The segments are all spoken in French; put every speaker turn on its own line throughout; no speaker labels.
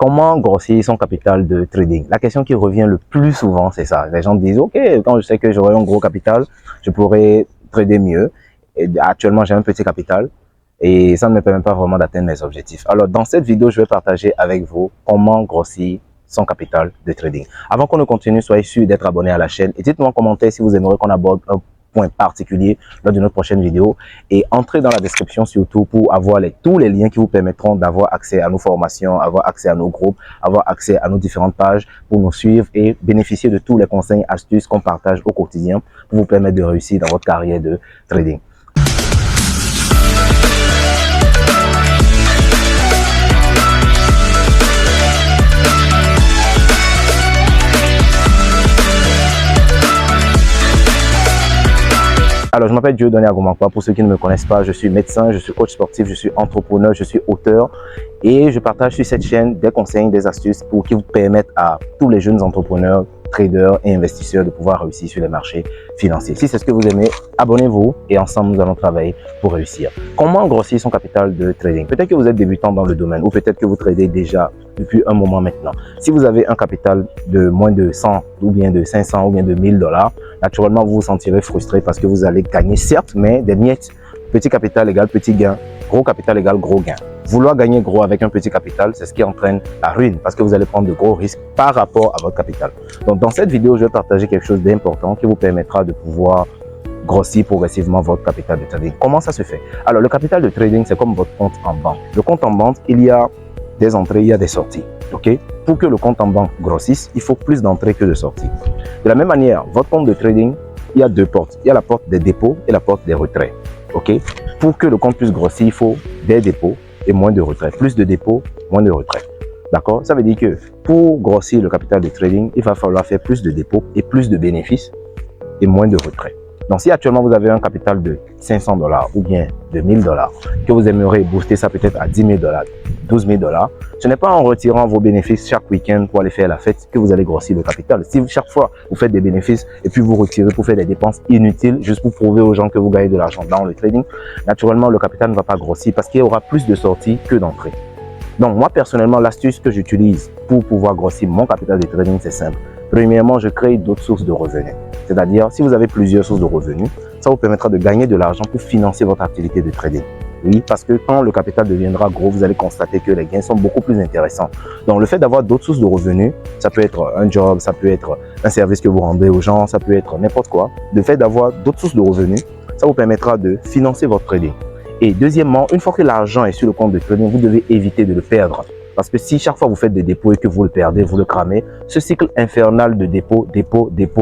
Comment grossir son capital de trading? La question qui revient le plus souvent, c'est ça. Les gens disent, OK, quand je sais que j'aurai un gros capital, je pourrai trader mieux. Et actuellement, j'ai un petit capital et ça ne me permet pas vraiment d'atteindre mes objectifs. Alors, dans cette vidéo, je vais partager avec vous comment grossir son capital de trading. Avant qu'on ne continue, soyez sûr d'être abonné à la chaîne et dites-moi en commentaire si vous aimeriez qu'on aborde un point particulier lors de notre prochaine vidéo, et entrez dans la description surtout pour avoir tous les liens qui vous permettront d'avoir accès à nos formations, avoir accès à nos groupes, avoir accès à nos différentes pages pour nous suivre et bénéficier de tous les conseils, astuces qu'on partage au quotidien pour vous permettre de réussir dans votre carrière de trading. Alors, je m'appelle Dieudonné Agomankwa. Pour ceux qui ne me connaissent pas, je suis médecin, je suis coach sportif, je suis entrepreneur, je suis auteur et je partage sur cette chaîne des conseils, des astuces pour qui vous permettent à tous les jeunes entrepreneurs, traders et investisseurs de pouvoir réussir sur les marchés financiers. Si c'est ce que vous aimez, abonnez-vous et ensemble, nous allons travailler pour réussir. Comment grossir son capital de trading? Peut-être que vous êtes débutant dans le domaine ou peut-être que vous tradez déjà depuis un moment maintenant. Si vous avez un capital de moins de 100 ou bien de 500 ou bien de 1000 $, naturellement, vous vous sentirez frustré parce que vous allez gagner, certes, mais des miettes. Petit capital égale petit gain, gros capital égale gros gain. Vouloir gagner gros avec un petit capital, c'est ce qui entraîne la ruine parce que vous allez prendre de gros risques par rapport à votre capital. Donc, dans cette vidéo, je vais partager quelque chose d'important qui vous permettra de pouvoir grossir progressivement votre capital de trading. Comment ça se fait? Alors, le capital de trading, c'est comme votre compte en banque. Le compte en banque, il y a des entrées, il y a des sorties. OK? Pour que le compte en banque grossisse, il faut plus d'entrées que de sorties. De la même manière, votre compte de trading, il y a deux portes. Il y a la porte des dépôts et la porte des retraits. OK? Pour que le compte puisse grossir, il faut des dépôts et moins de retraits. Plus de dépôts, moins de retraits. D'accord? Ça veut dire que pour grossir le capital de trading, il va falloir faire plus de dépôts et plus de bénéfices et moins de retraits. Donc, si actuellement vous avez un capital de 500 $ ou bien de 1000 $, que vous aimeriez booster ça peut-être à 10 000 $, 12 000 $, ce n'est pas en retirant vos bénéfices chaque week-end pour aller faire la fête que vous allez grossir le capital. Si chaque fois vous faites des bénéfices et puis vous retirez pour faire des dépenses inutiles, juste pour prouver aux gens que vous gagnez de l'argent dans le trading, naturellement le capital ne va pas grossir parce qu'il y aura plus de sorties que d'entrées. Donc, moi personnellement, l'astuce que j'utilise pour pouvoir grossir mon capital de trading, c'est simple. Premièrement, je crée d'autres sources de revenus. C'est-à-dire, si vous avez plusieurs sources de revenus, ça vous permettra de gagner de l'argent pour financer votre activité de trading. Oui, parce que quand le capital deviendra gros, vous allez constater que les gains sont beaucoup plus intéressants. Donc, le fait d'avoir d'autres sources de revenus, ça peut être un job, ça peut être un service que vous rendez aux gens, ça peut être n'importe quoi. Le fait d'avoir d'autres sources de revenus, ça vous permettra de financer votre trading. Et deuxièmement, une fois que l'argent est sur le compte de trading, vous devez éviter de le perdre. Parce que si chaque fois vous faites des dépôts et que vous le perdez, vous le cramez, ce cycle infernal de dépôt,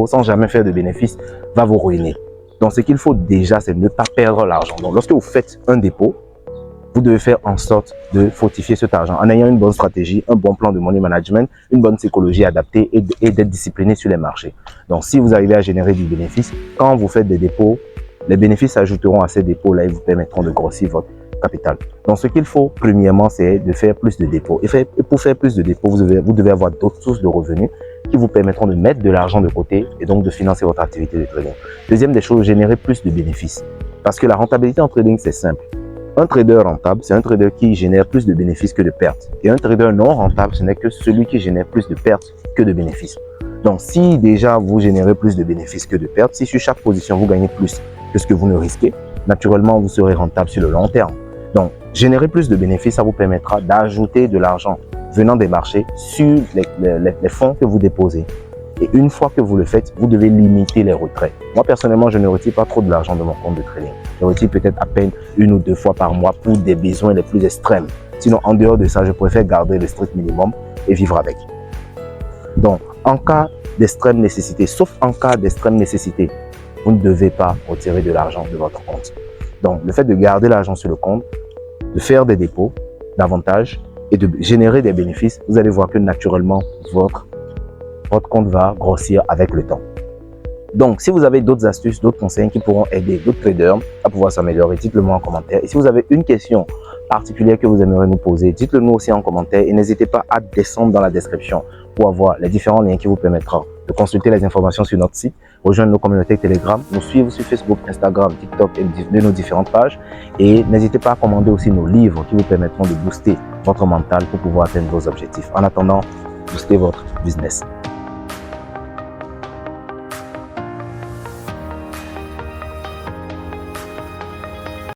sans jamais faire de bénéfices, va vous ruiner. Donc, ce qu'il faut déjà, c'est ne pas perdre l'argent. Donc, lorsque vous faites un dépôt, vous devez faire en sorte de fortifier cet argent en ayant une bonne stratégie, un bon plan de money management, une bonne psychologie adaptée et d'être discipliné sur les marchés. Donc, si vous arrivez à générer du bénéfice, quand vous faites des dépôts, les bénéfices s'ajouteront à ces dépôts-là et vous permettront de grossir votre capital. Donc, ce qu'il faut, premièrement, c'est de faire plus de dépôts. Et pour faire plus de dépôts, vous devez avoir d'autres sources de revenus qui vous permettront de mettre de l'argent de côté et donc de financer votre activité de trading. Deuxième des choses, générer plus de bénéfices. Parce que la rentabilité en trading, c'est simple. Un trader rentable, c'est un trader qui génère plus de bénéfices que de pertes. Et un trader non rentable, ce n'est que celui qui génère plus de pertes que de bénéfices. Donc, si déjà vous générez plus de bénéfices que de pertes, si sur chaque position vous gagnez plus que ce que vous ne risquez, naturellement, vous serez rentable sur le long terme. Donc, générer plus de bénéfices, ça vous permettra d'ajouter de l'argent venant des marchés sur les fonds que vous déposez. Et une fois que vous le faites, vous devez limiter les retraits. Moi, personnellement, je ne retire pas trop de l'argent de mon compte de trading. Je retire peut-être à peine 1 ou 2 fois par mois pour des besoins les plus extrêmes. Sinon, en dehors de ça, je préfère garder le strict minimum et vivre avec. Donc, en cas d'extrême nécessité, sauf en cas d'extrême nécessité, vous ne devez pas retirer de l'argent de votre compte. Donc, le fait de garder l'argent sur le compte, de faire des dépôts davantage et de générer des bénéfices, vous allez voir que naturellement, votre compte va grossir avec le temps. Donc, si vous avez d'autres astuces, d'autres conseils qui pourront aider d'autres traders à pouvoir s'améliorer, dites-le moi en commentaire. Et si vous avez une question particulière que vous aimeriez nous poser, dites-le nous aussi en commentaire et n'hésitez pas à descendre dans la description pour avoir les différents liens qui vous permettront de consulter les informations sur notre site, rejoindre nos communautés Telegram, nous suivre sur Facebook, Instagram, TikTok et de nos différentes pages. Et n'hésitez pas à commander aussi nos livres qui vous permettront de booster votre mental pour pouvoir atteindre vos objectifs. En attendant, boostez votre business.